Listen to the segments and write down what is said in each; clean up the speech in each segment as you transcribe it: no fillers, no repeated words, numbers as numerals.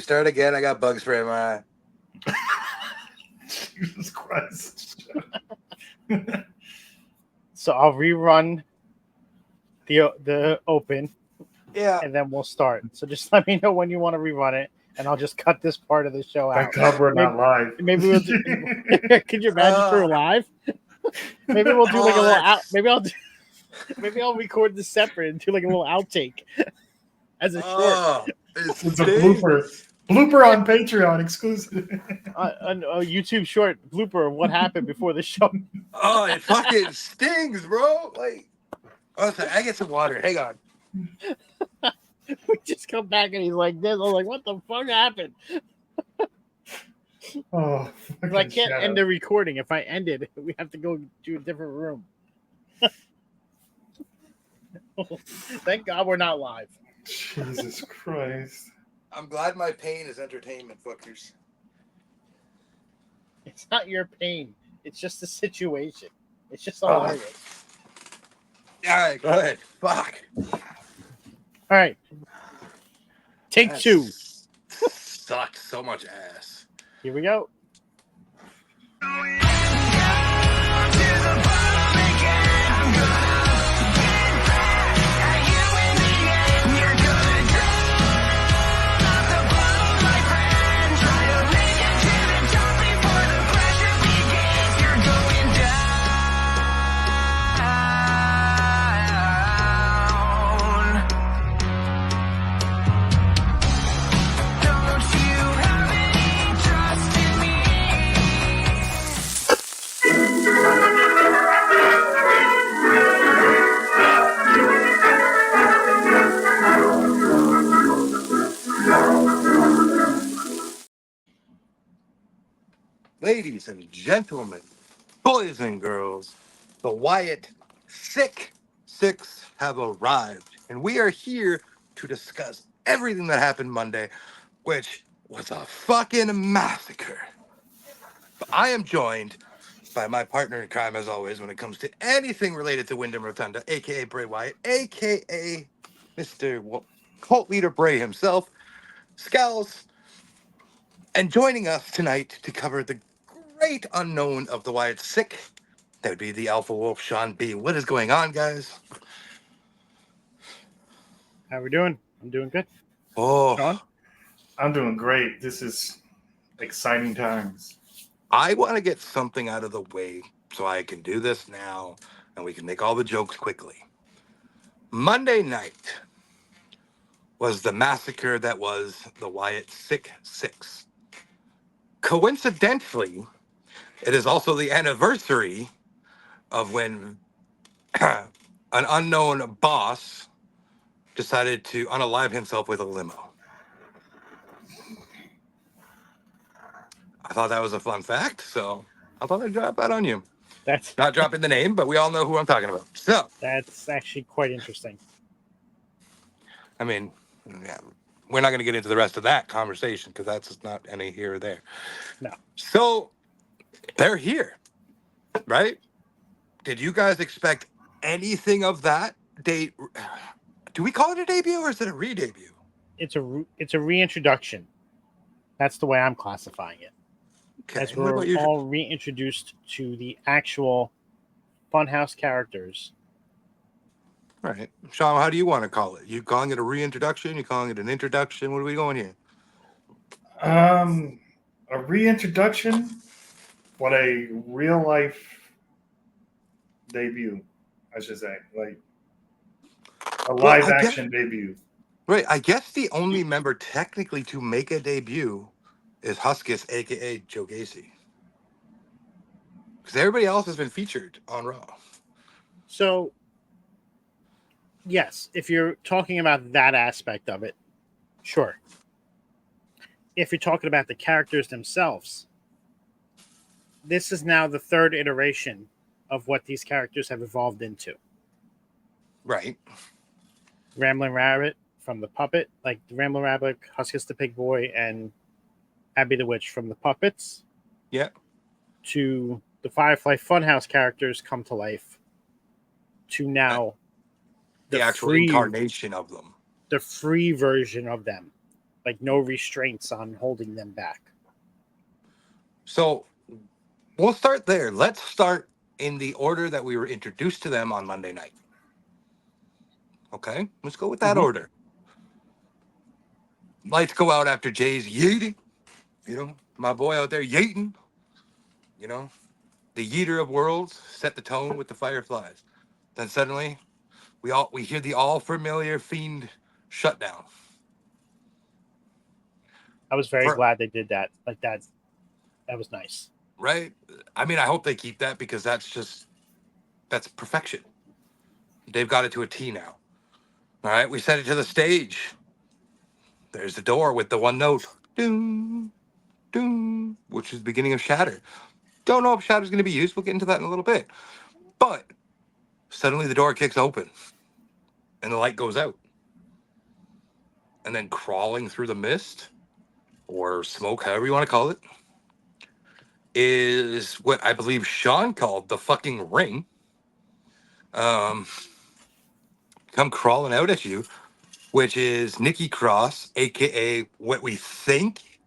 start again. I got bug spray in my eye. Jesus Christ. So I'll rerun the open. Yeah. And then we'll start. So just let me know when you want to rerun it, and I'll just cut this part of the show out. Thank God we're not live. Maybe we'll do. Could you imagine if we were live? Maybe we'll do like a little out. Maybe I'll record this separate and do like a little outtake as a short. It's a blooper on Patreon exclusive. A YouTube short blooper of what happened before the show. Oh, it fucking stings, bro. Like, sorry, I get some water. Hang on. We just come back and he's like this. I was like, what the fuck happened? Oh, I can't end the recording. If I end it, we have to go to a different room. Thank God we're not live. Jesus Christ. I'm glad my pain is entertainment, fuckers. It's not your pain. It's just the situation. It's just hilarious. All right, go ahead. Fuck. All right. Take two. Sucks so much ass. Here we go. Ladies and gentlemen, boys and girls, the Wyatt Sick6 have arrived, and we are here to discuss everything that happened Monday, which was a fucking massacre. But I am joined by my partner in crime, as always, when it comes to anything related to Wyndham Rotunda, a.k.a. Bray Wyatt, a.k.a. Mr. Cult Leader Bray himself, Scalz, and joining us tonight to cover the great unknown of the Wyatt Sick, that would be the Alpha Wolf, Sean B. What is going on, guys? How we doing? I'm doing good. Oh, Sean? I'm doing great. This is exciting times. I want to get something out of the way so I can do this now and we can make all the jokes quickly. Monday night was the massacre that was the Wyatt Sick6. Coincidentally, it is also the anniversary of when an unknown boss decided to unalive himself with a limo. I thought that was a fun fact, so I thought I'd drop that on you. That's not dropping the name, but we all know who I'm talking about. So that's actually quite interesting. I mean, yeah, we're not going to get into the rest of that conversation because that's not any here or there. No. So they're here, right? Did you guys expect anything of that date? Do we call it a debut or is it a re-debut? It's a reintroduction. That's the way I'm classifying it. Okay. As we're all reintroduced to the actual Funhouse characters. Right. Sean, how do you want to call it? You calling it a reintroduction? You calling it an introduction? What are we going here? A reintroduction, but a real life debut, I should say. Like a live action debut. Right. I guess the only member technically to make a debut is Huskus, aka Joe Gacy. Because everybody else has been featured on Raw. So yes, if you're talking about that aspect of it, sure. If you're talking about the characters themselves, this is now the third iteration of what these characters have evolved into. Right. Ramblin' Rabbit from the puppet, like the Ramblin' Rabbit, Huskus the Pig Boy, and Abby the Witch from the puppets. Yeah. To the Firefly Funhouse characters come to life. To now the actual incarnation of them. The free version of them. Like no restraints on holding them back. So we'll start there. Let's start in the order that we were introduced to them on Monday night. Okay, let's go with that order. Lights go out after Jay's yeeting. You know, my boy out there yeeting. You know, the yeeter of worlds set the tone with the Fireflies. Then suddenly, we hear the all familiar fiend shutdown. I was very For- glad they did that. Like that was nice. Right? I mean, I hope they keep that because that's perfection. They've got it to a T now. All right, we send it to the stage. There's the door with the one note, doom, doom, which is the beginning of Shatter. Don't know if Shatter's going to be used. We'll get into that in a little bit. But suddenly the door kicks open and the light goes out. And then crawling through the mist or smoke, however you want to call it, is what I believe Sean called the fucking ring. Come crawling out at you, which is Nikki Cross, aka what we think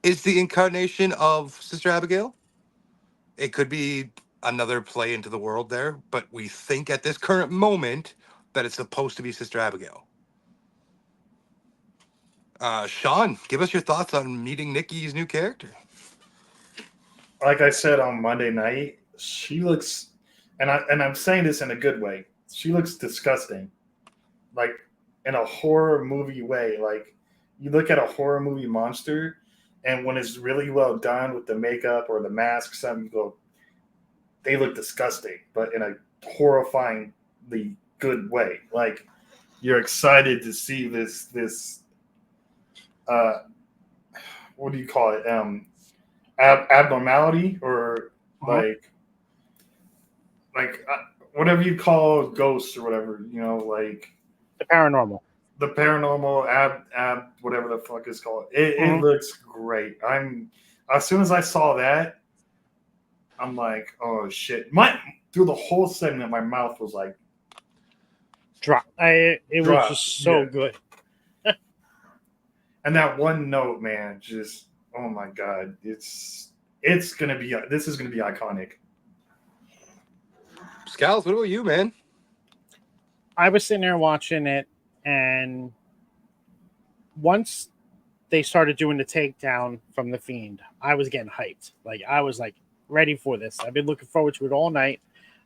is the incarnation of Sister Abigail. It could be another play into the world there, but we think at this current moment that it's supposed to be Sister Abigail. Sean, give us your thoughts on meeting Nikki's new character. Like I said on Monday night, she looks, and I'm saying this in a good way. She looks disgusting, like in a horror movie way. Like you look at a horror movie monster, and when it's really well done with the makeup or the mask, something you go, they look disgusting, but in a horrifyingly good way. Like you're excited to see this what do you call it? Abnormality or like whatever you call ghosts or whatever, like The paranormal. the paranormal ab whatever the fuck is called. It looks great. As soon as I saw that, I'm like, oh shit. Through the whole segment, my mouth was like Drop. It was Drop, just so good. And that one note, man, just oh my god, this is gonna be iconic. Scalz, what about you, man? I was sitting there watching it, and once they started doing the takedown from the Fiend, I was getting hyped. Like I was like ready for this. I've been looking forward to it all night.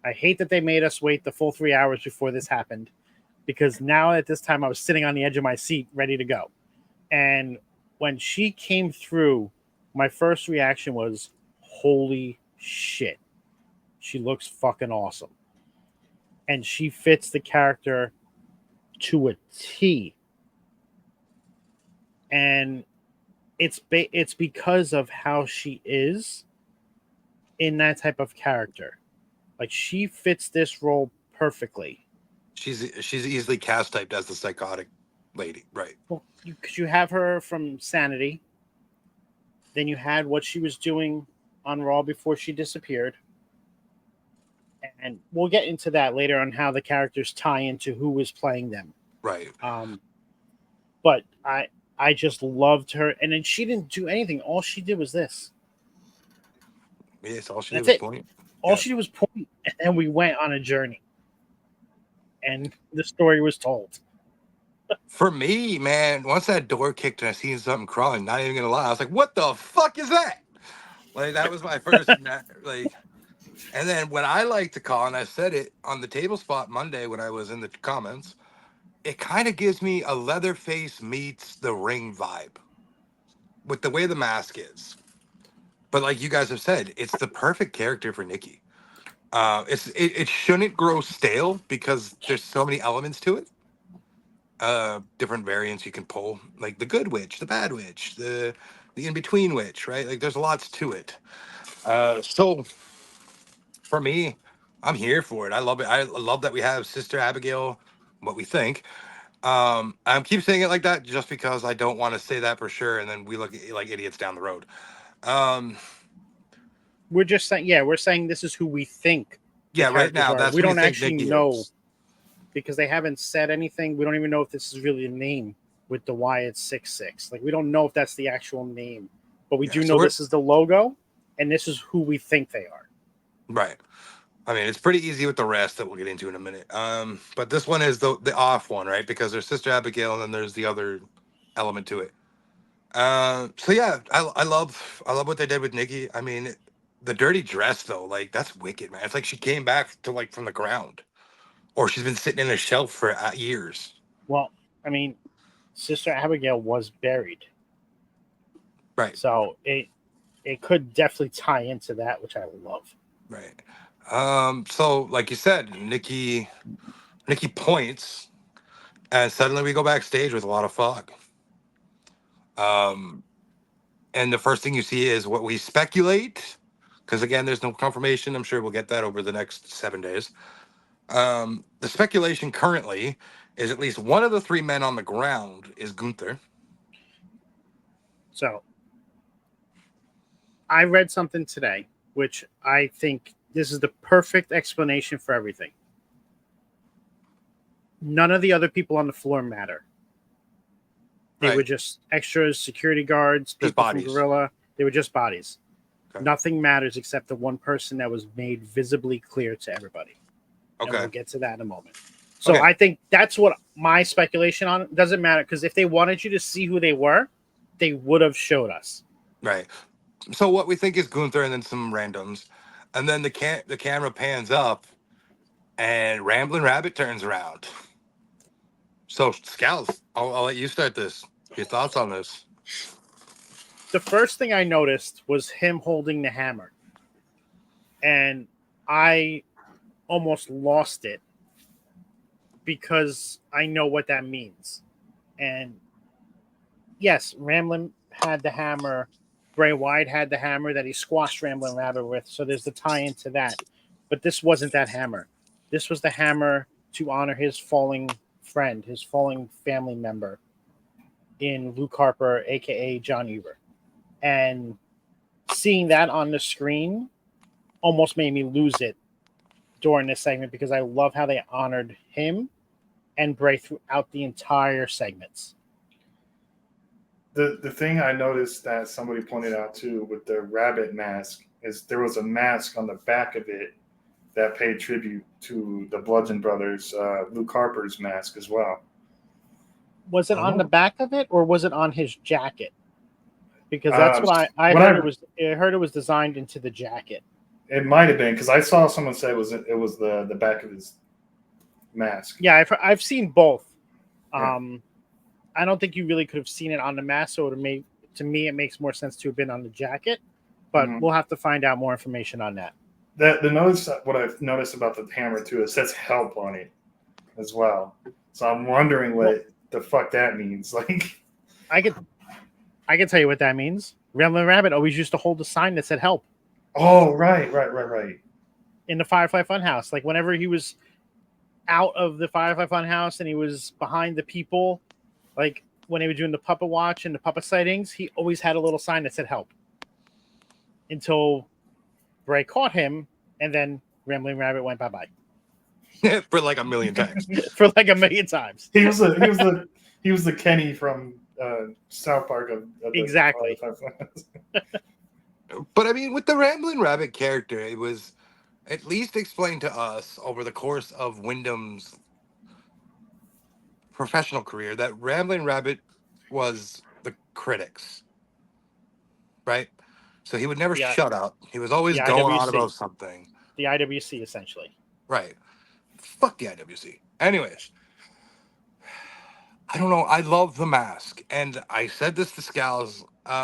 I hate that they made us wait the full 3 hours before this happened, because now at this time I was sitting on the edge of my seat ready to go. And when she came through, my first reaction was, holy shit. She looks fucking awesome. And she fits the character to a T. And it's because of how she is in that type of character. Like she fits this role perfectly. She's easily cast typed as the psychotic lady, right? Well, because you have her from Sanity. Then you had what she was doing on Raw before she disappeared. And we'll get into that later on how the characters tie into who was playing them. Right. But I just loved her. And then she didn't do anything. All she did was this. Yes, all she That's did was it. point. All she did was point. And then we went on a journey. And the story was told. For me, man, once that door kicked and I seen something crawling, not even gonna lie, I was like, "What the fuck is that?" Like that was my first like. And then what I like to call, and I said it on the table spot Monday when I was in the comments, it kind of gives me a Leatherface meets the Ring vibe with the way the mask is. But like you guys have said, it's the perfect character for Nikki. It shouldn't grow stale because there's so many elements to it. Different variants you can pull, like the good witch, the bad witch, the in-between witch, right? Like there's lots to it. So for me, I'm here for it. I love it. I love that we have Sister Abigail, what we think. I keep saying it like that just because I don't want to say that for sure, and then we look like idiots down the road. We're just saying, we're saying this is who we think. Yeah, right now that's we who don't think actually Nikki know is. because they haven't said anything. We don't even know if this is really a name with the Wyatt Sick6. Like we don't know if that's the actual name, but we do so know this is the logo, and this is who we think they are. Right. I mean, it's pretty easy with the rest that we'll get into in a minute. But this one is the off one, right? Because there's Sister Abigail, and then there's the other element to it. So yeah, I love what they did with Nikki. I mean, the dirty dress though, like that's wicked, man. It's like she came back to like from the ground, or she's been sitting in a shelf for years. Well, I mean, Sister Abigail was buried, Right. so it could definitely tie into that, which I love. Right. So like you said, Nikki points, and suddenly we go backstage with a lot of fog. And the first thing you see is what we speculate, because again, there's no confirmation. I'm sure we'll get that over the next 7 days. The speculation currently is at least one of the three men on the ground is Gunther. So I read something today, which I think this is the perfect explanation for everything. None of the other people on the floor matter. They were just extras, security guards, people from Gorilla. They were just bodies. Okay. Nothing matters except the one person that was made visibly clear to everybody. Okay. And we'll get to that in a moment. So I think that's what my speculation on it. Doesn't matter, because if they wanted you to see who they were, they would have showed us. Right. So what we think is Gunther and then some randoms. And then the camera pans up and Ramblin' Rabbit turns around. So, Scalz, I'll let you start this. Your thoughts on this? The first thing I noticed was him holding the hammer. And I almost lost it because I know what that means. And yes, Ramblin' had the hammer. Bray Wyatt had the hammer that he squashed Ramblin' Rabbit with. So there's the tie into that. But this wasn't that hammer. This was the hammer to honor his falling friend, his falling family member in Luke Harper, a.k.a. John Eber. And seeing that on the screen almost made me lose it during this segment, because I love how they honored him and Bray throughout the entire segments. The thing I noticed that somebody pointed out too with the rabbit mask is there was a mask on the back of it that paid tribute to the Bludgeon Brothers, Luke Harper's mask as well. Was it on the back of it, or was it on his jacket? Because that's what I heard. I heard it was designed into the jacket. It might have been, because I saw someone say it was the back of his mask. Yeah, I've seen both. Yeah. I don't think you really could have seen it on the mask, so to me it makes more sense to have been on the jacket. But we'll have to find out more information on that. What I've noticed about the hammer too, it says "help" on it as well. So I'm wondering what the fuck that means. Like, I can tell you what that means. Ramblin' Rabbit always used to hold a sign that said "help." Oh, right. In the Firefly Funhouse, like whenever he was out of the Firefly Funhouse and he was behind the people, like when they were doing the puppet watch and the puppet sightings, he always had a little sign that said "help." Until Bray caught him, and then Ramblin' Rabbit went bye-bye. For like a million times. For like a million times. He was the Kenny from South Park of exactly. But I mean, with the Ramblin' Rabbit character, it was at least explained to us over the course of Wyndham's professional career that Ramblin' Rabbit was the critics, right? So he would never shut up. He was always going on about something. The IWC, essentially. Right. Fuck the IWC. Anyways, I don't know. I love the mask. And I said this to Scalz,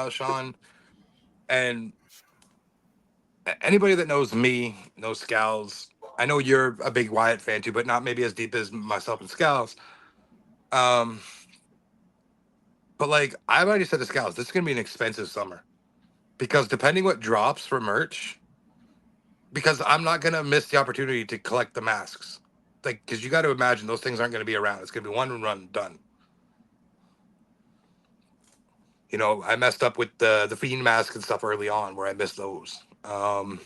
Sean, and anybody that knows me knows Scalz. I know you're a big Wyatt fan too, but not maybe as deep as myself and Scalz. But like I've already said to Scalz, this is gonna be an expensive summer, because depending what drops for merch, because I'm not gonna miss the opportunity to collect the masks, like because you got to imagine those things aren't gonna be around. It's gonna be one run done. You know, I messed up with the Fiend mask and stuff early on where I missed those. But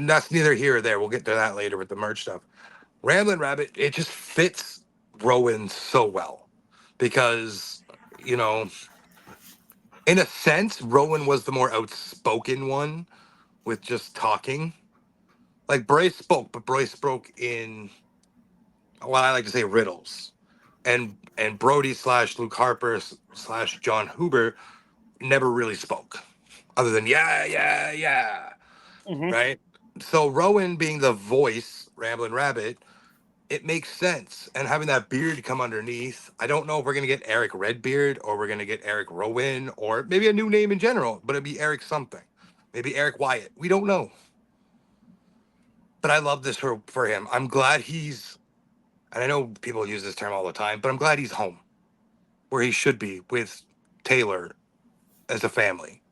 that's neither here or there. We'll get to that later with the merch stuff. Ramblin' Rabbit, it just fits Rowan so well. because, you know, in a sense, Rowan was the more outspoken one with just talking. Like Bray spoke, but Bray spoke in what I like to say riddles. And Brody slash Luke Harper slash John Huber never really spoke, other than yeah, Hmm. right? So Rowan being the voice, Ramblin' Rabbit, it makes sense. And having that beard come underneath, I don't know if we're gonna get Eric Redbeard or we're gonna get Eric Rowan or maybe a new name in general, but it'd be Eric something. Maybe Eric Wyatt. We don't know. But I love this for him. I'm glad he's, and I know people use this term all the time, but I'm glad he's home where he should be with Taylor as a family.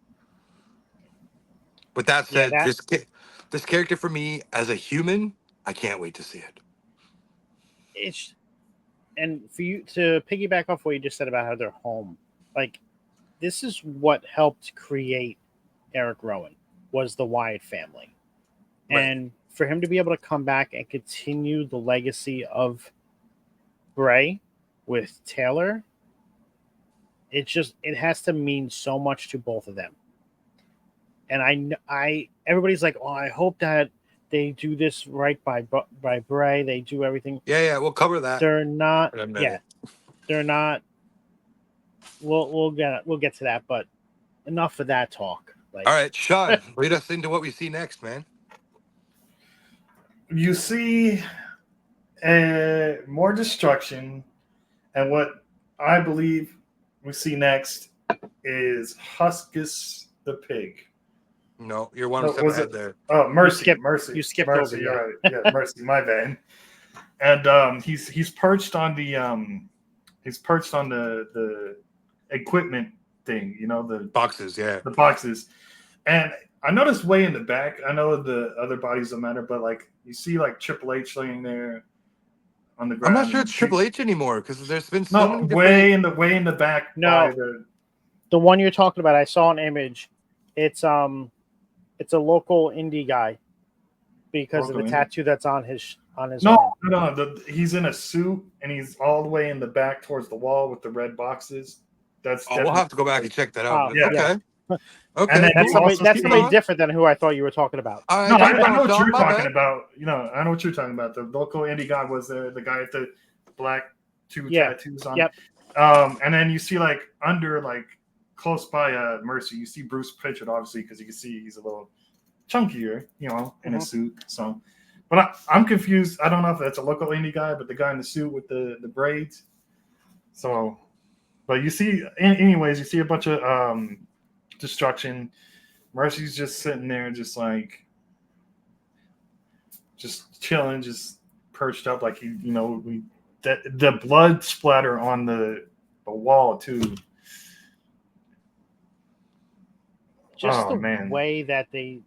With that Yeah, said, this character for me as a human, I can't wait to see it. it's and for you to piggyback off what you just said about how they're home, like this is what helped create Eric Rowan was the Wyatt family. Right. And for him to be able to come back and continue the legacy of Bray with Taylor, it has to mean so much to both of them. And I everybody's like, oh, I hope that they do this right by Bray. They do everything. Yeah, we'll cover that They're not. in a Yeah, minute. they're not. We'll get to that, but enough of that talk. Like, All right, Sean, lead us into what we see next, man. You see more destruction, and what I believe we see next is Huskus the pig. No, you're one No, step was ahead it? there. Oh, Mercy, skipped- Mercy, you skipped Mercy. over, You're right. Yeah, Mercy. My bad. And he's perched on the the equipment thing. You know the Boxes, yeah. the boxes. And I noticed way in the back. I know the other bodies don't matter, but like you see like Triple H laying there on the I'm ground. not sure it's Triple H anymore because there's been so No, many way different. in the back. No. By the one you're talking about, I saw an image. It's a local indie guy because of Local the indie? tattoo that's on his arm. no. He's in a suit and he's all the way in the back towards the wall with the red boxes. That's Oh, we'll have to go back and check that out. Oh, yeah. Okay. Okay. And then That's you somebody. also That's see- somebody different than who I thought you were talking about. All right, No, I keep know going, what Sean, you're my talking bad. about. You know, I know what you're talking about. The local indie guy was there. The guy with the black two tattoos on. Yep. And then you see like under like close by Mercy, you see Bruce Pritchard obviously because you can see he's a little chunkier, you know, in his suit. So, but I'm confused. I don't know if that's a local indie guy, but the guy in the suit with the braids. So, but you see, anyways, you see a bunch of destruction. Mercy's just sitting there, just like, just chilling, just perched up, like he, you know, the blood splatter on the wall too. Just the man. way that they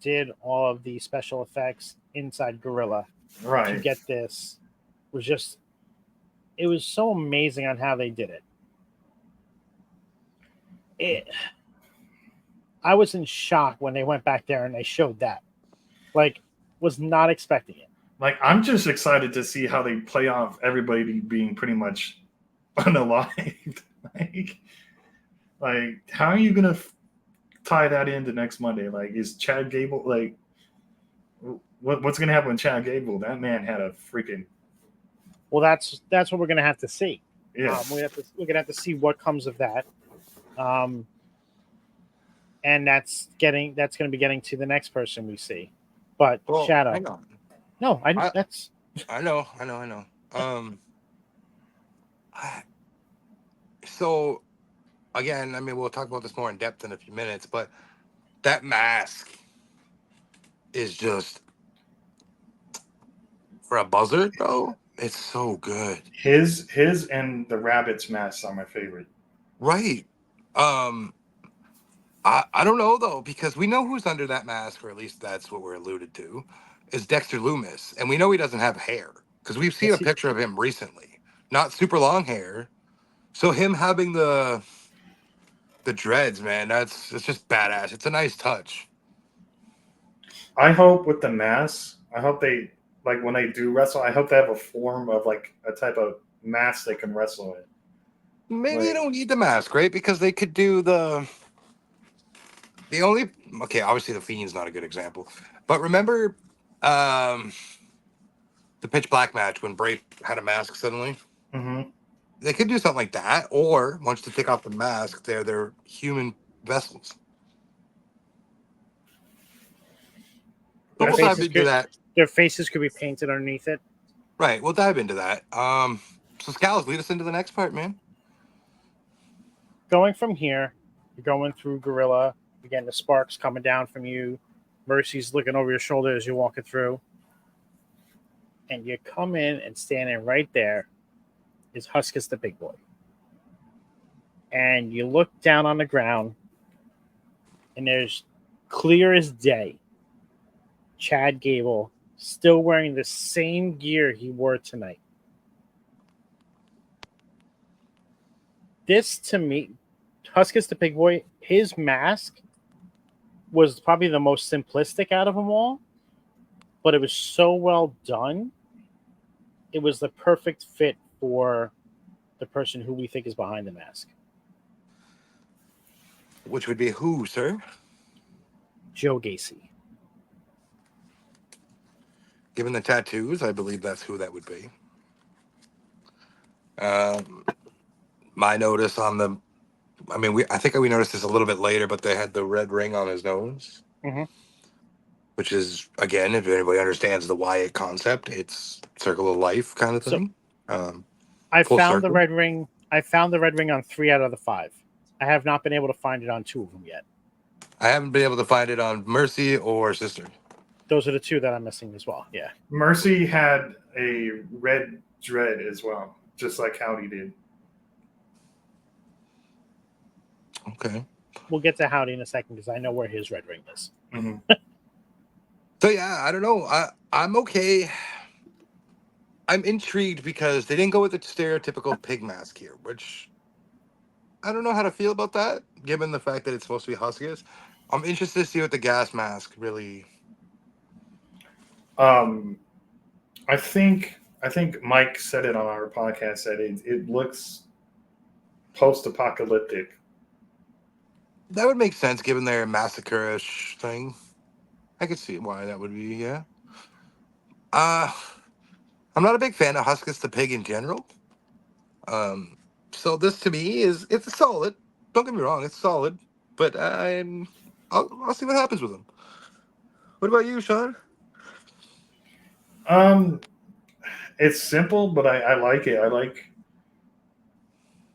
did all of the special effects inside Gorilla to Right. get this was just, it was so amazing on how they did it. I was in shock when they went back there and they showed that. Like, was not expecting it. Like, I'm just excited to see how they play off everybody being pretty much unalived. like, how are you gonna tie that into next Monday? Like, is Chad Gable like? What's gonna happen with Chad Gable? That man had a freaking. Well, that's what we're gonna have to see. Yeah. We're gonna have to see what comes of that. And that's going to be getting to the next person we see. But Well, Shadow. hang on. No, I know. So again, I mean, we'll talk about this more in depth in a few minutes, but that mask is just for a buzzard, bro. It's so good. His and the rabbit's masks are my favorite. Right. I don't know though, because we know who's under that mask, or at least that's what we're alluded to, is Dexter Loomis. And we know he doesn't have hair. Because we've seen a picture of him recently. Not super long hair. So him having the dreads, man, it's just badass. It's a nice touch. I hope with the mask, I hope they like when they do wrestle, I hope they have a form of like a type of mask they can wrestle in. maybe they Like, don't need the mask, right? Because they could do the only okay. Obviously, the Fiend's not a good example, but remember um, the Pitch Black match when Bray had a mask suddenly. mm-hmm. They could do something like that, or once they take off the mask, they're human vessels. But Their we'll That's dive faces into could that. their faces could be painted underneath it. Right, we'll dive into that. So Scalz, lead us into the next part, man. Going from here, you're going through Gorilla. You're getting the sparks coming down from you. Mercy's looking over your shoulder as you're walking through. And you come in and standing right there is Huskus the Big Boy. And you look down on the ground, and there's clear as day Chad Gable still wearing the same gear he wore tonight. This, to me, Huskus the Big Boy, his mask was probably the most simplistic out of them all, but it was so well done. It was the perfect fit for the person who we think is behind the mask. Which would be who, sir? Joe Gacy. Given the tattoos, I believe that's who that would be. My notice on the, I mean, I think we noticed this a little bit later, but they had the red ring on his nose, Mm-hmm. which is, again, if anybody understands the Wyatt concept, it's circle of life kind of So thing. I Full found the circle. red ring. I found the red ring on 3 out of the 5. I have not been able to find it on 2 of them yet. I haven't been able to find it on Mercy or Sister. Those are the 2 that I'm missing as well. Yeah. Mercy had a red dread as well, just like Howdy did. Okay. We'll get to Howdy in a second because I know where his red ring is. Mm-hmm. So yeah, I don't know. I'm okay. I'm intrigued because they didn't go with the stereotypical pig mask here, which I don't know how to feel about that, given the fact that it's supposed to be Huskus. I'm interested to see what the gas mask really. I think Mike said it on our podcast that it looks post-apocalyptic. That would make sense given their massacre-ish thing. I could see why that would be. Yeah. I'm not a big fan of Huskus the pig in general. So this to me it's a solid. Don't get me wrong, it's solid. But I'll see what happens with him. What about you, Sean? It's simple, but I like it. I like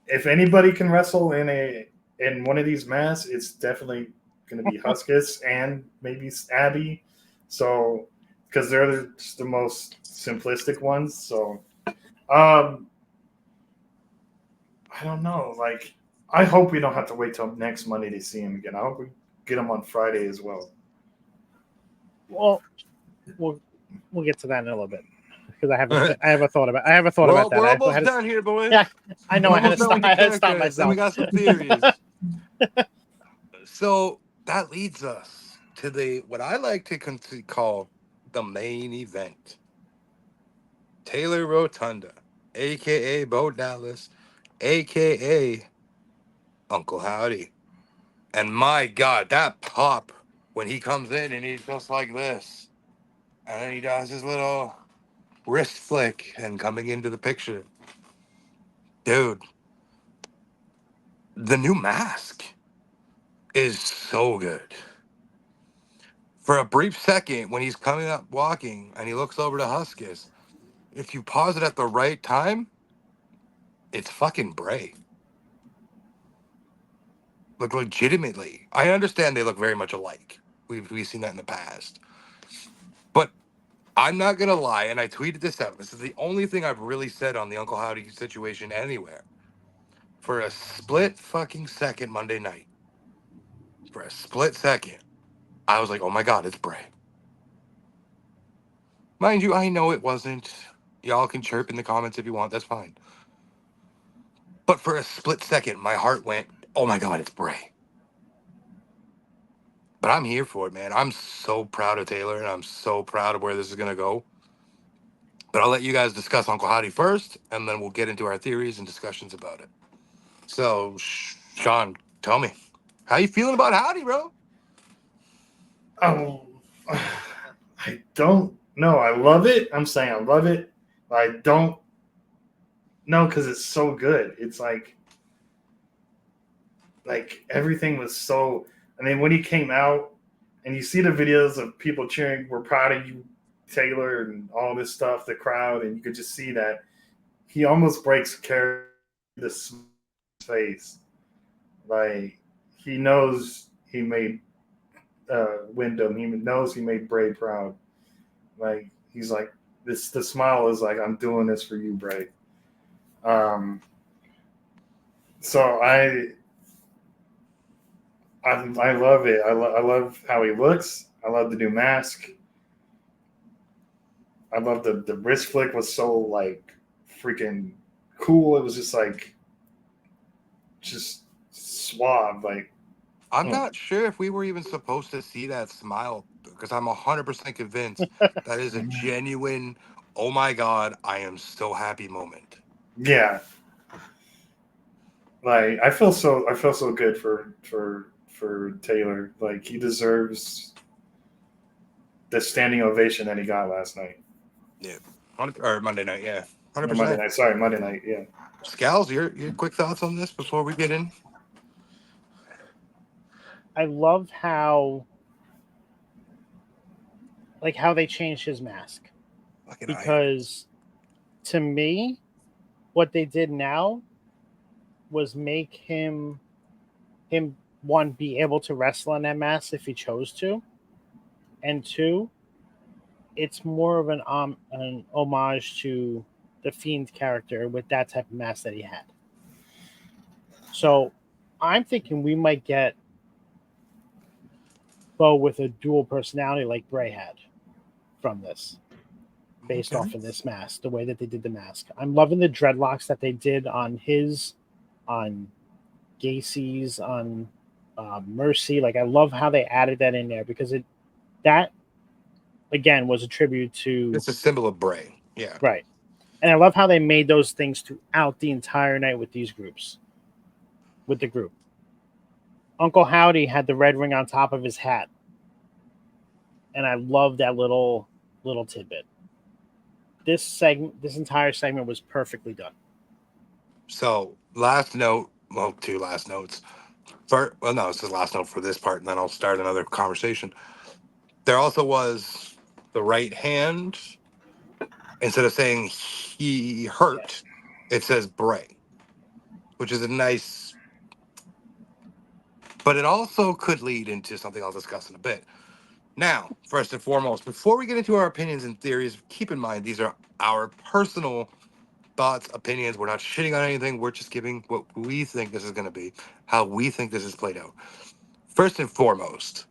if anybody can wrestle in one of these masks, it's definitely going to be Huskus and maybe Abby. So because they're just the most simplistic ones. So I don't know. Like I hope we don't have to wait till next Monday to see him again. I hope we get him on Friday as well. Well, we'll get to that in a little bit because I have a thought about that. We're I almost had to- done here, boys. Yeah, I know. We're I had to almost done stop. with the I had to stop characters, then myself. we got some theories. So that leads us to the what I like to call the main event. Taylor Rotunda, aka Bo Dallas, aka Uncle Howdy. And my God, that pop when he comes in and he's just like this. And then he does his little wrist flick and coming into the picture. Dude, the new mask is so good. For a brief second, when he's coming up walking and he looks over to Huskus, if you pause it at the right time, it's fucking Bray. Like legitimately. I understand they look very much alike. We've seen that in the past. But I'm not gonna lie, and I tweeted this out. This is the only thing I've really said on the Uncle Howdy situation anywhere. For a split fucking second Monday night, for a split second, I was like, oh my God, it's Bray. Mind you, I know it wasn't. Y'all can chirp in the comments if you want, that's fine. But for a split second, my heart went, oh my God, it's Bray. But I'm here for it, man. I'm so proud of Taylor, and I'm so proud of where this is going to go. But I'll let you guys discuss Uncle Howdy first, and then we'll get into our theories and discussions about it. So, Sean, tell me, how you feeling about Howdy, bro? Oh, I don't know. I love it. I'm saying I love it. But I don't know because it's so good. It's like everything was so. I mean, when he came out, and you see the videos of people cheering, "We're proud of you, Taylor," and all this stuff, the crowd, and you could just see that he almost breaks this face. Like he knows he made Wyndham. He knows he made Bray proud. Like he's like this. The smile is like, I'm doing this for you, Bray. Um, so I love it. I love how he looks. I love the new mask. I love the wrist flick was so like freaking cool. It was just like just suave. Like I'm not sure if we were even supposed to see that smile because I'm 100% convinced that is a genuine, oh my God, I am so happy moment. yeah. Like I feel so good for Taylor. Like he deserves the standing ovation that he got last night. Yeah. Or Monday night, yeah. Or Monday 100%. night. Sorry, Monday night. Yeah. Scalz, your quick thoughts on this before we get in? I love how they changed his mask, Fucking because to me, what they did now was make him one, be able to wrestle in that mask if he chose to, and two, it's more of an homage to the Fiend character with that type of mask that he had. So I'm thinking we might get Bo with a dual personality like Bray had from this, based Okay. off of this mask, the way that they did the mask. I'm loving the dreadlocks that they did on Gacy's, on Mercy. Like I love how they added that in there, because that again was a tribute to It's a symbol of Bray. Yeah. right. And I love how they made those things throughout the entire night with these groups, with the group. Uncle Howdy had the red ring on top of his hat, and I love that little tidbit. This entire segment was perfectly done. So, two last notes. No, it's the last note for this part, and then I'll start another conversation. There also was the right hand. Instead of saying he hurt, it says Bray, which is a nice, but it also could lead into something I'll discuss in a bit. Now, first and foremost, before we get into our opinions and theories, keep in mind these are our personal thoughts, opinions. We're not shitting on anything. We're just giving what we think this is going to be, how we think this is played out. First and foremost,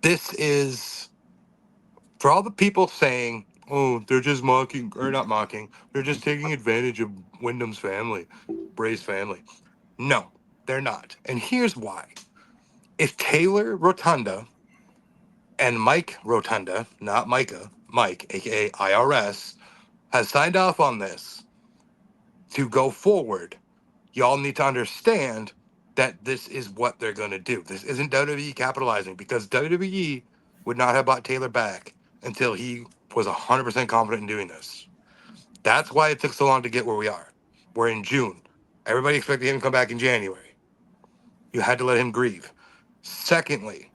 this is for all the people saying, oh, they're just mocking, or not mocking, they're just taking advantage of Wyndham's family, Bray's family. No, they're not. And here's why. If Taylor Rotunda and Mike Rotunda, not Micah, Mike, aka IRS, has signed off on this to go forward, y'all need to understand that this is what they're going to do. This isn't WWE capitalizing, because WWE would not have bought Taylor back until he was 100% confident in doing this. That's why it took so long to get where we are. We're in June. Everybody expected him to come back in January. You had to let him grieve. Secondly,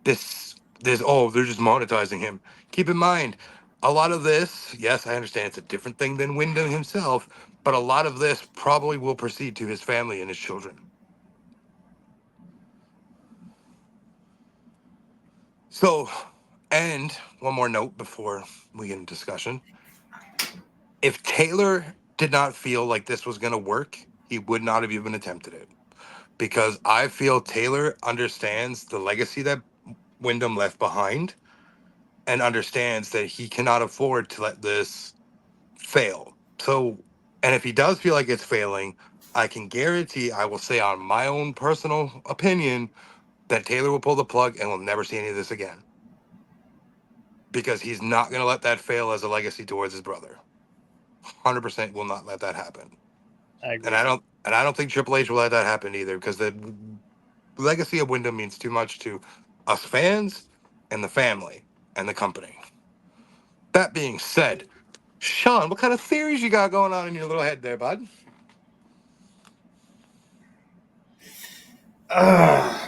they're just monetizing him. Keep in mind, a lot of this, yes, I understand it's a different thing than Wyndham himself, but a lot of this probably will proceed to his family and his children. So, and one more note before we get into discussion. If Taylor did not feel like this was going to work, he would not have even attempted it. Because I feel Taylor understands the legacy that Wyndham left behind and understands that he cannot afford to let this fail. So, and if he does feel like it's failing, I can guarantee, I will say on my own personal opinion, that Taylor will pull the plug and we'll never see any of this again. Because he's not going to let that fail as a legacy towards his brother. 100% will not let that happen. I agree. And I don't think Triple H will let that happen either, because the legacy of Wyndham means too much to us fans and the family and the company. That being said, Sean, what kind of theories you got going on in your little head there, bud?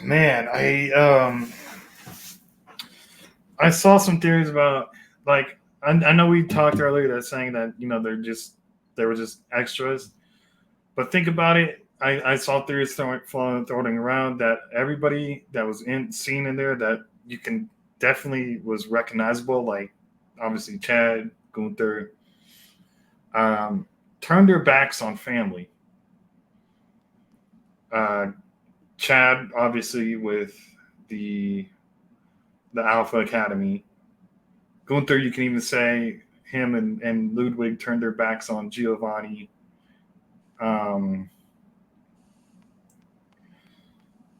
Man, I saw some theories about, like, I know we talked earlier that saying that, you know, they were just extras, but think about it. I saw theories floating around that everybody that was seen in there that you can definitely was recognizable, like obviously Chad, Gunther, turned their backs on family. Uh, Chad obviously with the Alpha Academy. Gunther, you can even say him and Ludwig turned their backs on Giovanni. Um,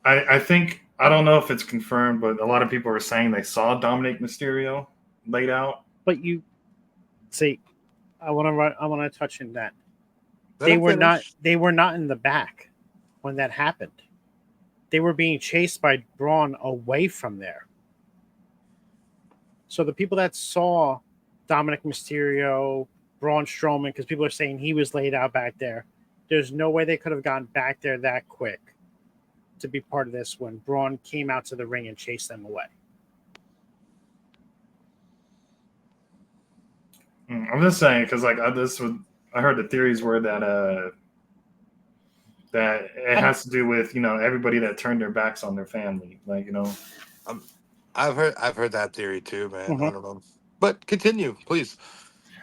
I think, I don't know if it's confirmed, but a lot of people are saying they saw Dominic Mysterio laid out. But you see, I want to touch on that. Let They him were not. finish. They were not in the back when that happened. They were being chased by Braun away from there. So the people that saw Dominic Mysterio, Braun Strowman, because people are saying he was laid out back there, there's no way they could have gone back there that quick to be part of this when Braun came out to the ring and chased them away. I'm just saying because like I heard the theories were that it has to do with, you know, everybody that turned their backs on their family, like, you know. I've heard that theory too, man. Mm-hmm. I don't know. But continue, please.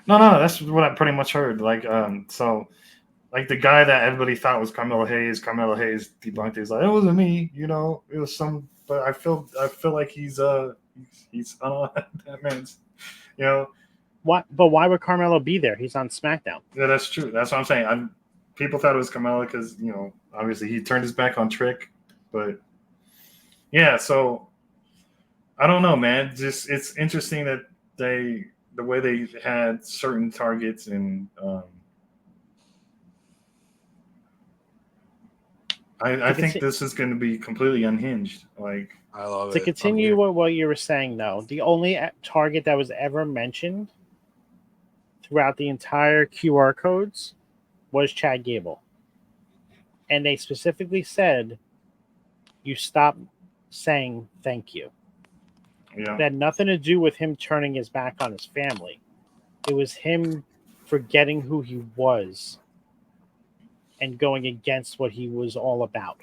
No, that's what I pretty much heard. Like, so like the guy that everybody thought was Carmelo Hayes debunked it. He's like, it wasn't me, you know, it was some. But I feel like he's I don't know, that man's, you know. What? But why would Carmelo be there? He's on SmackDown. Yeah, that's true. That's what I'm saying. People thought it was Carmelo because, you know, obviously he turned his back on Trick, but yeah. So I don't know, man. Just it's interesting that the way they had certain targets and I think this is going to be completely unhinged. Like, I love To it. continue what you were saying, though, the only target that was ever mentioned throughout the entire QR codes was Chad Gable. And they specifically said, you stop saying thank you. yeah, That had nothing to do with him turning his back on his family. It was him forgetting who he was and going against what he was all about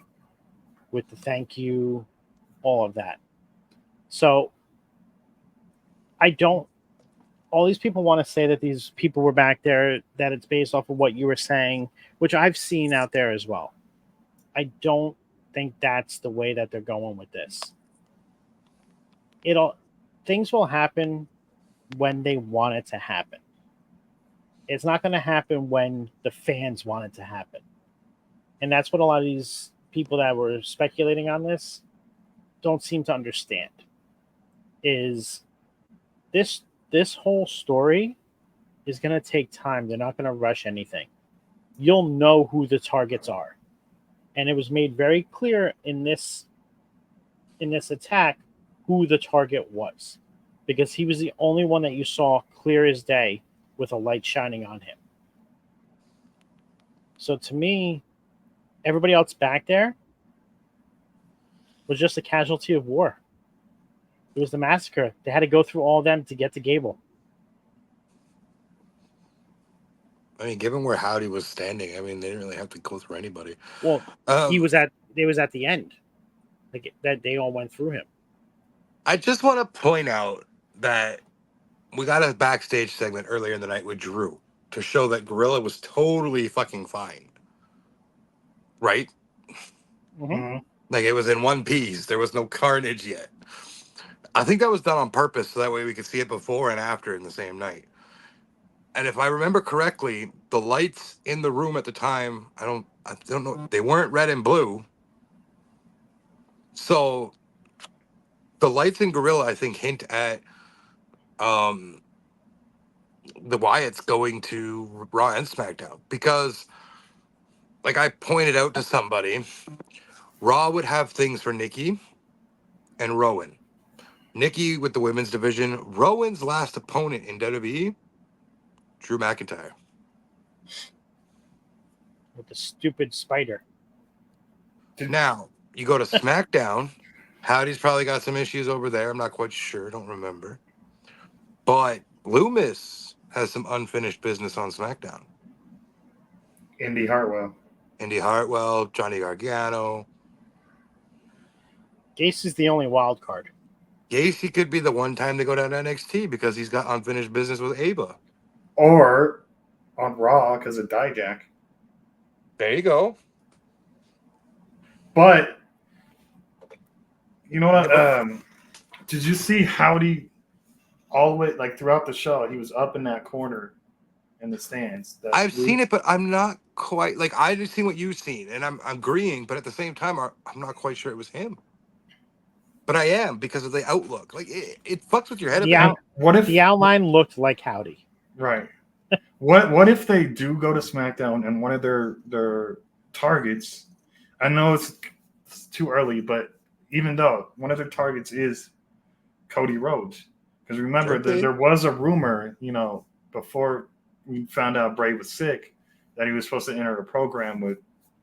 with the thank you, all of that. So I don't, all these people want to say that these people were back there, that it's based off of what you were saying, which I've seen out there as well. I don't think that's the way that they're going with this. Things will happen when they want it to happen. It's not going to happen when the fans want it to happen. And that's what a lot of these people that were speculating on this don't seem to understand. Is this whole story is going to take time. They're not going to rush anything. You'll know who the targets are. And it was made very clear in this attack who the target was, because he was the only one that you saw clear as day with a light shining on him. So to me, everybody else back there was just a casualty of war. It was the massacre. They had to go through all of them to get to Gable. I mean, given where Howdy was standing, I mean, they didn't really have to go through anybody. Well, it was at the end. Like that, they all went through him. I just want to point out that we got a backstage segment earlier in the night with Drew to show that Gorilla was totally fucking fine. Right? Mm-hmm. Like, it was in one piece. There was no carnage yet. I think that was done on purpose so that way we could see it before and after in the same night. And if I remember correctly, the lights in the room at the time, I don't know, they weren't red and blue. So the lights in Gorilla, I think, hint at the Wyatts going to Raw and SmackDown, because like I pointed out to somebody, Raw would have things for Nikki and Rowan. Nikki with the women's division. Rowan's last opponent in WWE, Drew McIntyre. With the stupid spider. Now, you go to SmackDown. Howdy's probably got some issues over there. I'm not quite sure. Don't remember. But Loomis has some unfinished business on SmackDown. Indy Hartwell. Indy Hartwell, Johnny Gargano. Gase is the only wild card. Gacy could be the one time to go down to NXT because he's got unfinished business with Ava. Or on Raw because of Dijak. There you go. But you know what? Did you see Howdy all the way like throughout the show? He was up in that corner in the stands. I've seen it, but I'm not quite like I just seen what you've seen, and I'm agreeing, but at the same time, I'm not quite sure it was him. But I am because of the outlook. Like it fucks with your head. Yeah. What if The outline looked like Howdy? right? What if they do go to SmackDown and one of their targets? I know it's too early, but even though one of their targets is Cody Rhodes, because remember there was a rumor, before we found out Bray was sick, that he was supposed to enter a program with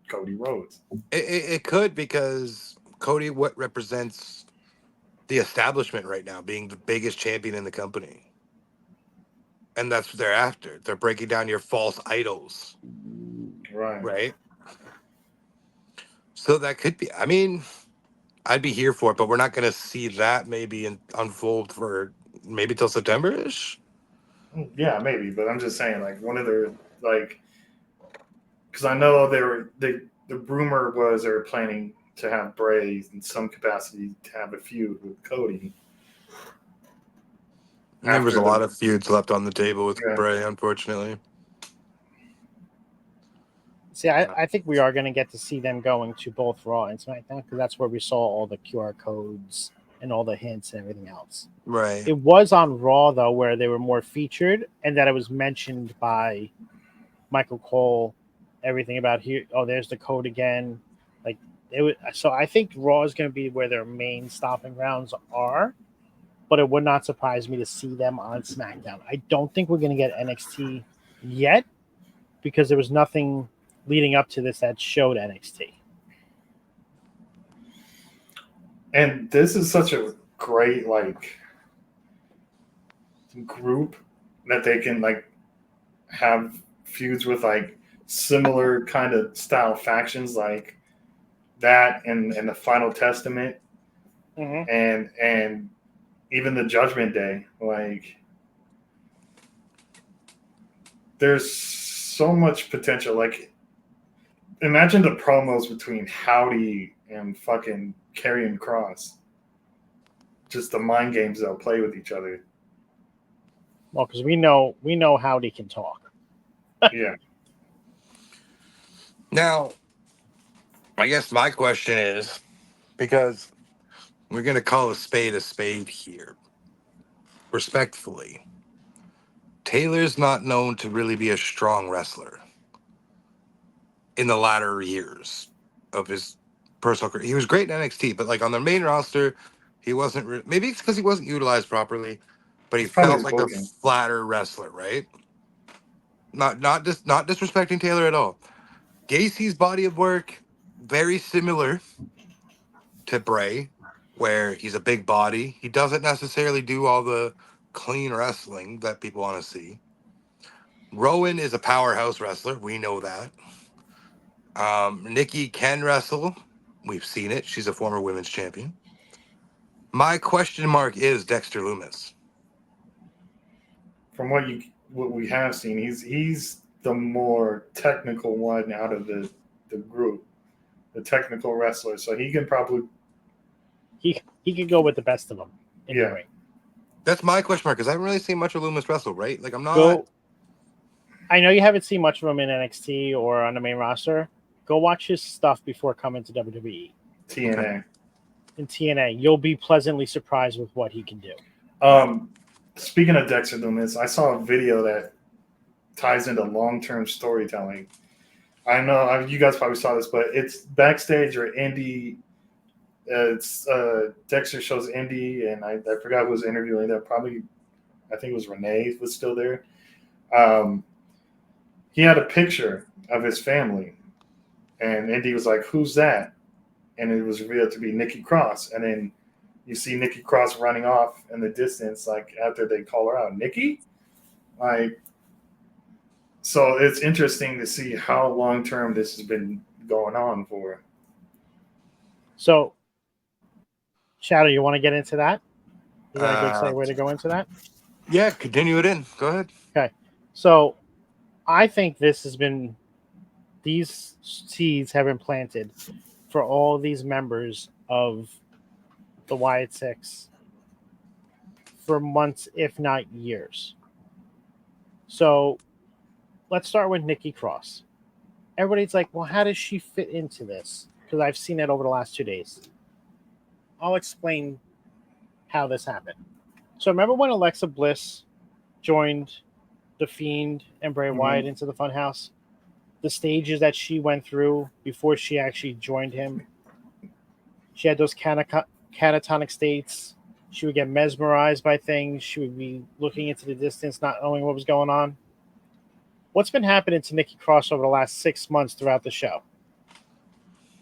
Cody Rhodes. It could because Cody what represents the establishment right now, being the biggest champion in the company. And that's what they're after. They're breaking down your false idols. Right? So that could be. I mean, I'd be here for it, but we're not going to see that maybe unfold for maybe till September-ish. Yeah, maybe. But I'm just saying, like, one of their, like, because I know the rumor was they were planning to have Bray in some capacity to have a feud with Cody. There was a lot of feuds left on the table with Bray, unfortunately. See, I think we are going to get to see them going to both Raw and SmackDown because that's where we saw all the QR codes and all the hints and everything else. Right. It was on Raw, though, where they were more featured and that it was mentioned by Michael Cole, everything about here. Oh, there's the code again. Like it was, so I think Raw is going to be where their main stopping grounds are, but it would not surprise me to see them on SmackDown. I don't think we're going to get NXT yet because there was nothing leading up to this that showed NXT. And this is such a great group that they can have feuds with similar kind of style factions like that and the Final Testament and even the Judgment Day. There's so much potential. Imagine the promos between Howdy and fucking Karrion Kross. Just the mind games they'll play with each other. Well, because we know Howdy can talk. Yeah. Now, I guess my question is, because we're going to call a spade here, respectfully, Taylor's not known to really be a strong wrestler in the latter years of his personal career. He was great in NXT, but on the main roster, he wasn't. Maybe it's because he wasn't utilized properly, but he felt like a flatter wrestler, right? Not disrespecting Taylor at all. Gacy's body of work very similar to Bray, where he's a big body. He doesn't necessarily do all the clean wrestling that people want to see. Rowan is a powerhouse wrestler. We know that. Nikki can wrestle. We've seen it. She's a former women's champion. My question mark is Dexter Lumis. From what we have seen, he's the more technical one out of the group, the technical wrestler. So he can probably he can go with the best of them. Yeah, the ring. That's my question mark because I haven't really seen much of Lumis wrestle. Right? I'm not. I know you haven't seen much of him in NXT or on the main roster. Go watch his stuff before coming to WWE. TNA. Okay. In TNA, you'll be pleasantly surprised with what he can do. Speaking of Dexter Lumis, I saw a video that ties into long-term storytelling. I know you guys probably saw this, but it's backstage or Indy. It's Dexter shows Indy, and I forgot who was interviewing that. Probably, I think it was Renee was still there. Um, he had a picture of his family, and Indy was like, "Who's that?" And it was revealed to be Nikki Cross. And then you see Nikki Cross running off in the distance, like after they call her out, Nikki. Like, so it's interesting to see how long term this has been going on for. So, Shadow, you want to get into that? Is that a good Uh, segue to go into that? yeah, continue it in. Go ahead. Okay. So, I think these seeds have been planted for all these members of the Wyatt Six for months, if not years. So, let's start with Nikki Cross. Everybody's like, well, how does she fit into this? Because I've seen it over the last 2 days. I'll explain how this happened. So remember when Alexa Bliss joined The Fiend and Bray Wyatt into the Funhouse? The stages that she went through before she actually joined him. She had those catatonic states. She would get mesmerized by things. She would be looking into the distance, not knowing what was going on. What's been happening to Nikki Cross over the last 6 months throughout the show?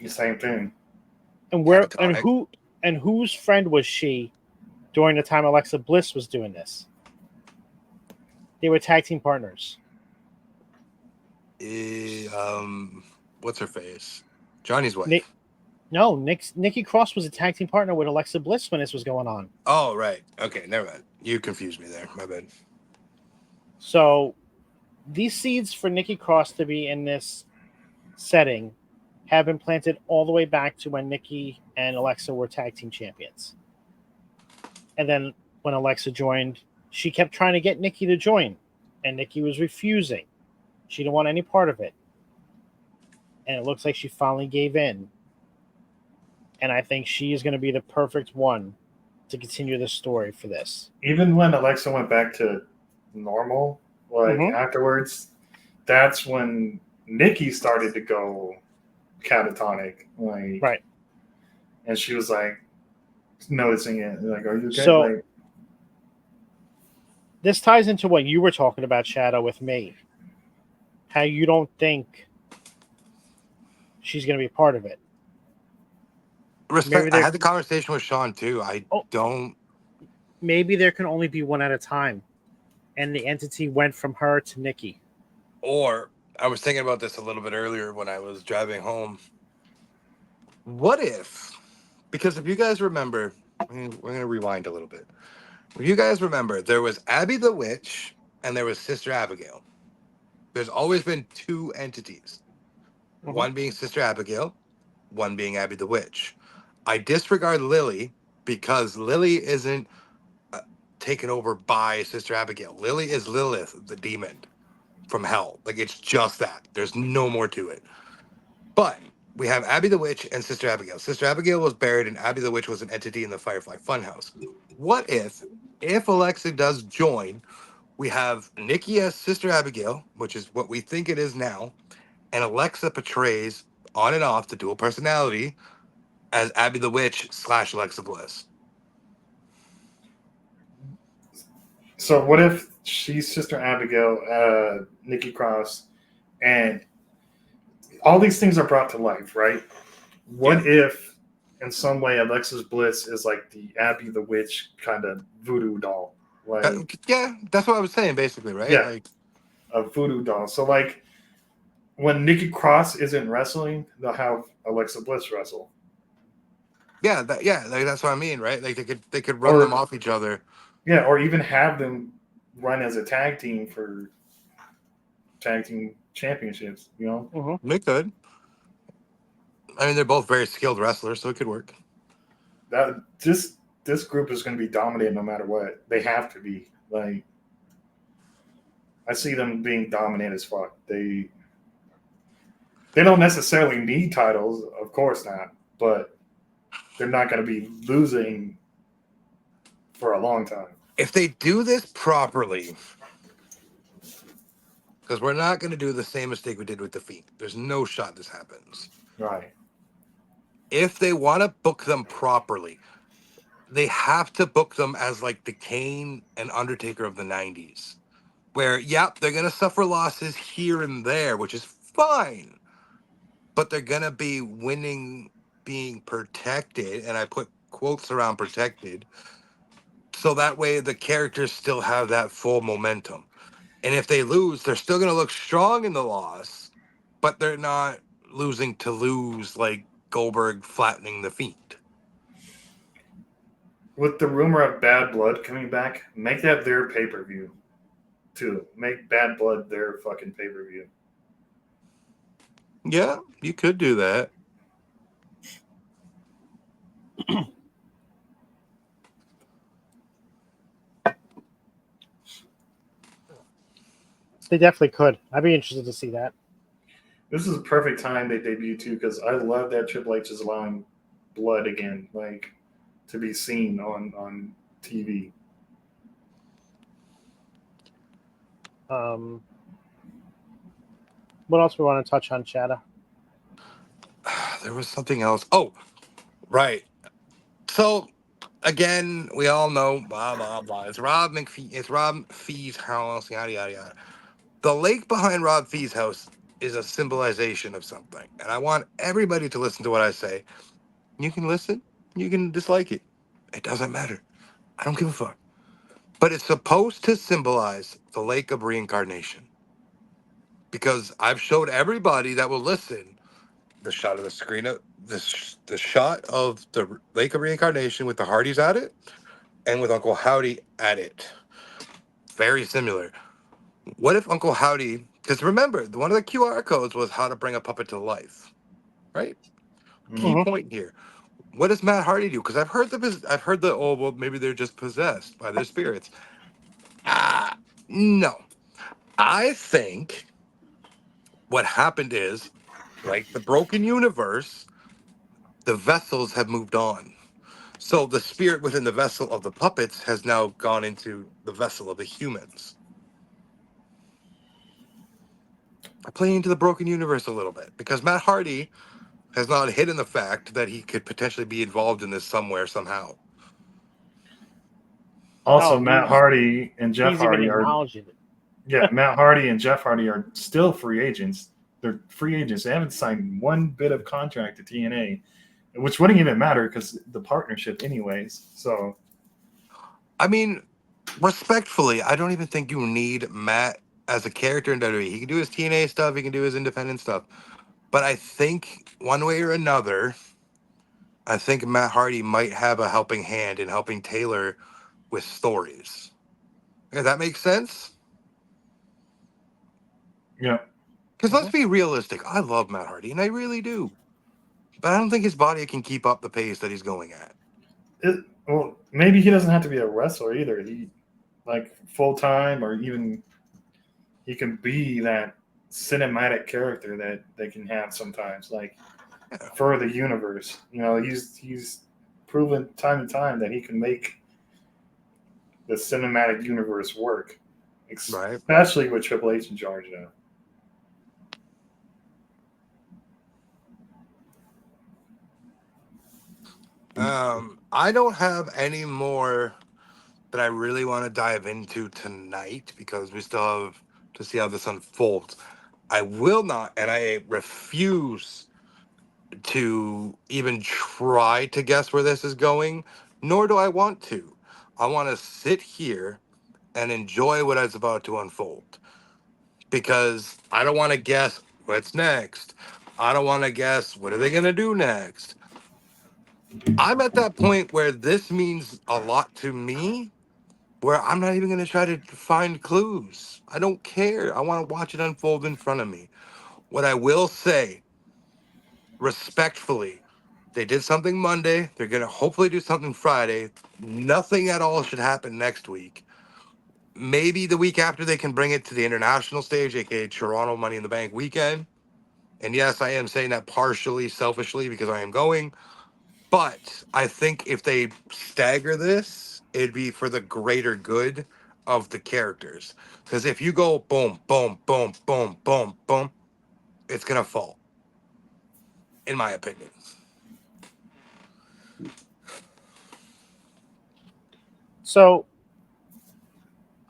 The same thing. And whose friend was she during the time Alexa Bliss was doing this? They were tag team partners. What's her face? Johnny's wife. Nikki Cross was a tag team partner with Alexa Bliss when this was going on. Oh, right. Okay, never mind. You confused me there. My bad. So these seeds for Nikki Cross to be in this setting have been planted all the way back to when Nikki and Alexa were tag team champions. And then when Alexa joined, she kept trying to get Nikki to join, and Nikki was refusing. She didn't want any part of it. And it looks like she finally gave in. And I think she is going to be the perfect one to continue the story for this. Even when Alexa went back to normal, like afterwards, that's when Nikki started to go catatonic. Like, right. And she was like noticing it. Like, are you okay? So like, this ties into what you were talking about, Shadow, with me. How you don't think she's going to be a part of it. Respect. I had the conversation with Sean too. Don't. Maybe there can only be one at a time, and the entity went from her to Nikki. Or I was thinking about this a little bit earlier when I was driving home. What if? Because if you guys remember, we're going to rewind a little bit. If you guys remember, there was Abby the Witch and there was Sister Abigail. There's always been two entities. One being Sister Abigail, one being Abby the Witch. I disregard Lily because Lily isn't taken over by Sister Abigail. Lily is Lilith, the demon from hell. Like, it's just that. There's no more to it. But we have Abby the Witch and Sister Abigail. Sister Abigail was buried and Abby the Witch was an entity in the Firefly Funhouse. What if Alexa does join, we have Nikki as Sister Abigail, which is what we think it is now, and Alexa portrays on and off the dual personality as Abby the Witch / Alexa Bliss. So what if she's Sister Abigail, Nikki Cross, and all these things are brought to life, right? What if, in some way, Alexa's Bliss is like the Abby the Witch kind of voodoo doll? Like, yeah, that's what I was saying, basically, right? Yeah, like a voodoo doll. So, like, when Nikki Cross isn't wrestling, they'll have Alexa Bliss wrestle. Yeah, like that's what I mean, right? Like they could run them off each other. Yeah, or even have them run as a tag team for tag team championships. You know, They could. I mean, they're both very skilled wrestlers, so it could work. That this group is going to be dominated no matter what. They have to be. Like, I see them being dominant as fuck. They don't necessarily need titles, of course not, but they're not going to be losing for a long time. If they do this properly, because we're not going to do the same mistake we did with the Fiend. There's no shot this happens. Right. If they want to book them properly, they have to book them as like the Kane and Undertaker of the 90s, where, yep, they're going to suffer losses here and there, which is fine, but they're going to be winning, being protected. And I put quotes around protected. So that way the characters still have that full momentum. And if they lose, they're still going to look strong in the loss, but they're not losing to lose like Goldberg flattening the Fiend. With the rumor of Bad Blood coming back, make that their pay-per-view too. Make Bad Blood their fucking pay-per-view. Yeah, you could do that. They definitely could. I'd be interested to see that. This is a perfect time they debut too, because I love that Triple H is allowing blood again, like to be seen on TV. What else we want to touch on, Chada? There was something else. Oh, right. So again, we all know blah blah blah. It's Rob McPhee. It's Rob Fee's house. Yada yada yada. The lake behind Rob Fee's house is a symbolization of something, and I want everybody to listen to what I say. You can listen. You can dislike it. It doesn't matter. I don't give a fuck. But it's supposed to symbolize the lake of reincarnation. Because I've showed everybody that will listen the shot of the screen of the shot of the lake of reincarnation with the Hardys at it and with Uncle Howdy at it. Very similar. What if Uncle Howdy, because remember, one of the QR codes was how to bring a puppet to life, right? Key Mhm. point here. What does Matt Hardy do? Because I've heard the oh well, maybe they're just possessed by their spirits. No. I think what happened is, like the broken universe, the vessels have moved on. So the spirit within the vessel of the puppets has now gone into the vessel of the humans. I play into the broken universe a little bit because Matt Hardy has not hidden the fact that he could potentially be involved in this somewhere, somehow. Also, Oh, Matt Hardy and Jeff He's even Hardy are acknowledging it. Matt Hardy and Jeff Hardy are still free agents. They're free agents. They haven't signed one bit of contract to TNA, which wouldn't even matter because the partnership, anyways. So, I mean, respectfully, I don't even think you need Matt as a character in WWE. He can do his TNA stuff, he can do his independent stuff. But I think one way or another, I think Matt Hardy might have a helping hand in helping Taylor with stories. Does that make sense? yeah. Because let's be realistic. I love Matt Hardy, and I really do. But I don't think his body can keep up the pace that he's going at. Well, maybe he doesn't have to be a wrestler either. He, like, full time, or even he can be that cinematic character that they can have sometimes, like Yeah. for the universe. You know, he's proven time and time that he can make the cinematic universe work, Right. especially with Triple H in charge now. I don't have any more that I really want to dive into tonight because we still have to see how this unfolds. I will not, and I refuse to even try to guess where this is going, nor do I want to. I want to sit here and enjoy what is about to unfold because I don't want to guess what's next. I don't want to guess what are they going to do next. I'm at that point where this means a lot to me, where I'm not even going to try to find clues. I don't care. I want to watch it unfold in front of me. What I will say, respectfully, they did something Monday. They're going to hopefully do something Friday. Nothing at all should happen next week. Maybe the week after they can bring it to the international stage, aka Toronto Money in the Bank weekend. And yes, I am saying that partially selfishly because I am going. But I think if they stagger this, it'd be for the greater good of the characters. Because if you go boom, boom, boom, boom, boom, boom, it's gonna fall. In my opinion. So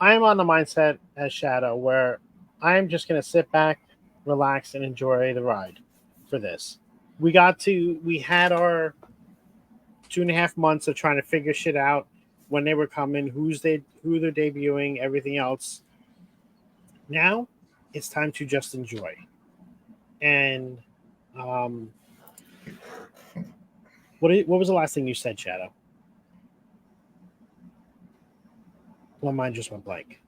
I am on the mindset as Shadow where I'm just going to sit back, relax, and enjoy the ride for this. We had our 2.5 months of trying to figure shit out when they were coming, who they're debuting, everything else. Now it's time to just enjoy. And what was the last thing you said, Shadow? Well, mine just went blank.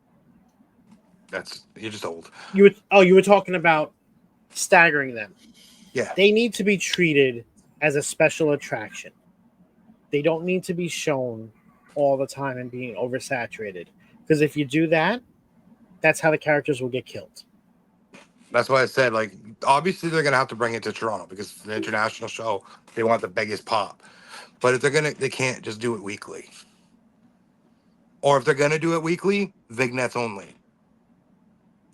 You're just old. You were talking about staggering them. Yeah. They need to be treated as a special attraction. They don't need to be shown all the time and being oversaturated. Because if you do that, that's how the characters will get killed. That's why I said, like, obviously they're gonna have to bring it to Toronto because it's an international show. They want the biggest pop. But if they can't just do it weekly. Or if they're gonna do it weekly, vignettes only.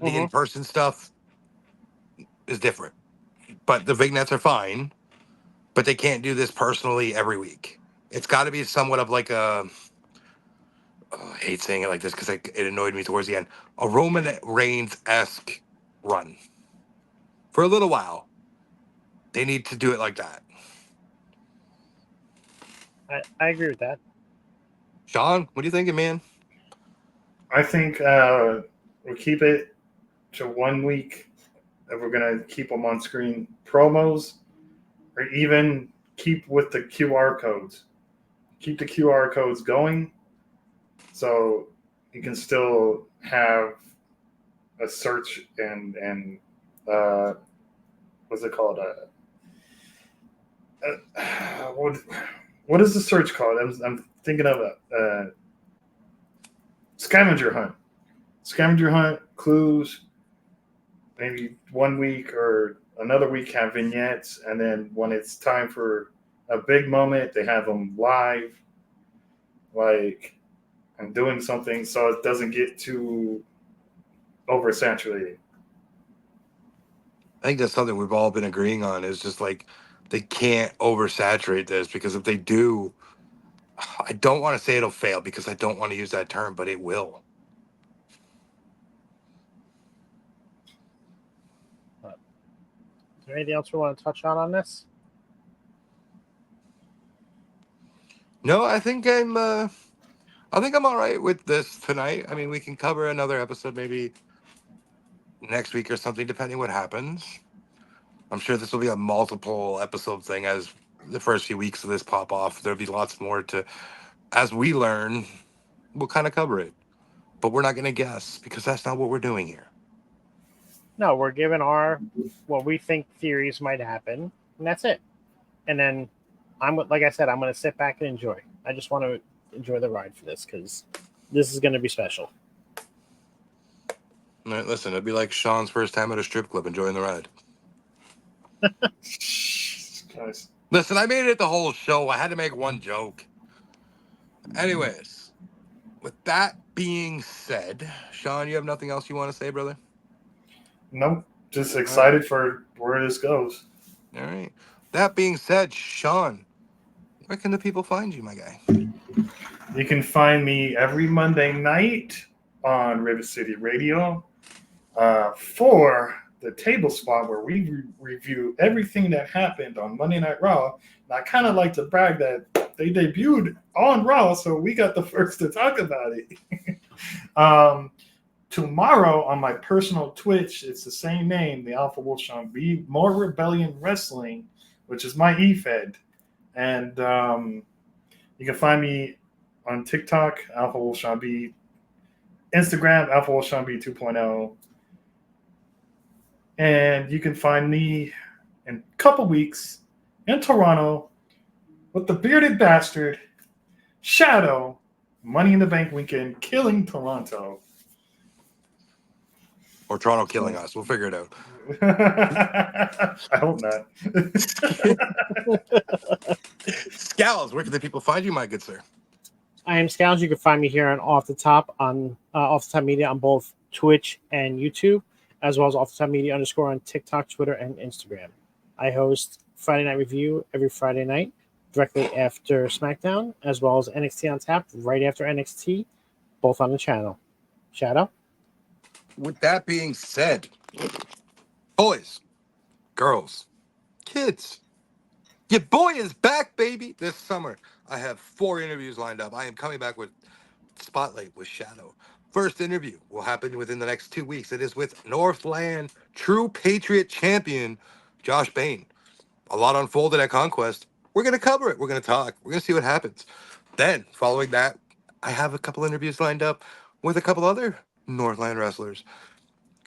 The in-person stuff is different. But the vignettes are fine. But they can't do this personally every week. It's got to be somewhat of like a. Oh, I hate saying it like this because it annoyed me towards the end. A Roman Reigns-esque run. For a little while. They need to do it like that. I agree with that. Sean, what are you thinking, man? I think we'll keep it to 1 week if we're going to keep them on screen promos, or even keep with the QR codes. Keep the QR codes going so you can still have a search and what's it called? What is the search called? I'm thinking of a scavenger hunt. Scavenger hunt, clues, maybe 1 week or another week have vignettes, and then when it's time for a big moment, they have them live, like, and doing something so it doesn't get too oversaturated. I think that's something we've all been agreeing on is just like they can't oversaturate this because if they do, I don't want to say it'll fail because I don't want to use that term, but it will. Is there anything else we want to touch on this? No, I think I'm all right with this tonight. I mean, we can cover another episode maybe next week or something, depending what happens. I'm sure this will be a multiple episode thing as the first few weeks of this pop off. There'll be lots more as we learn, we'll kind of cover it. But we're not going to guess because that's not what we're doing here. No, we're giving what we think theories might happen, and that's it. And then like I said, I'm going to sit back and enjoy. I just want to enjoy the ride for this because this is going to be special. All right, listen, it'd be like Sean's first time at a strip club enjoying the ride. Guys. Listen, I made it the whole show. I had to make one joke. Anyways, with that being said, Sean, you have nothing else you want to say, brother? Nope. Just excited for where this goes. All right. That being said, Sean, where can the people find you, my guy? You can find me every Monday night on River City Radio for the Table Spot, where we review everything that happened on Monday Night Raw. And I kind of like to brag that they debuted on Raw, so we got the first to talk about it. Tomorrow on my personal Twitch, it's the same name, the Alpha Wolf Sean B, More Rebellion Wrestling, which is my eFed. And you can find me on TikTok, Alpha Wolf Sean B, Instagram, Alpha Wolf Sean B 2.0. And you can find me in a couple weeks in Toronto with the bearded bastard, Shadow, Money in the Bank weekend, killing Toronto. Or Toronto killing us. We'll figure it out. I hope not. Scalz, where can the people find you, my good sir? I am Scalz. You can find me here on Off the Top Media on both Twitch and YouTube, as well as Off the Top Media _ on TikTok, Twitter, and Instagram. I host Friday Night Review every Friday night, directly after SmackDown, as well as NXT on Tap right after NXT, both on the channel. Shadow? With that being said, boys, girls, kids, your boy is back, baby, this summer. I have 4 interviews lined up. I am coming back with Spotlight with Shadow. First interview will happen within the next 2 weeks. It is with Northland True Patriot Champion, Josh Bain. A lot unfolded at Conquest. We're going to cover it. We're going to talk. We're going to see what happens. Then, following that, I have a couple interviews lined up with a couple other Northland wrestlers.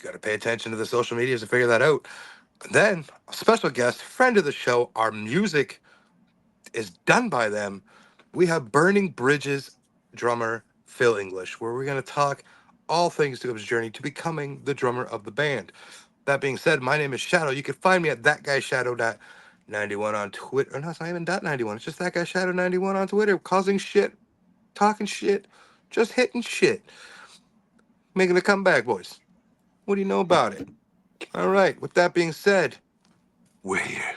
Got to pay attention to the social medias to figure that out. And then, a special guest, friend of the show, our music is done by them. We have Burning Bridges drummer Phil English, where we're going to talk all things to his journey to becoming the drummer of the band. That being said, my name is Shadow. You can find me at thatguyshadow.91 on Twitter. Oh, no, it's not even .91. It's just thatguyshadow91 on Twitter, causing shit, talking shit, just hitting shit. Making a comeback, boys. What do you know about it? All right, with that being said, we're here.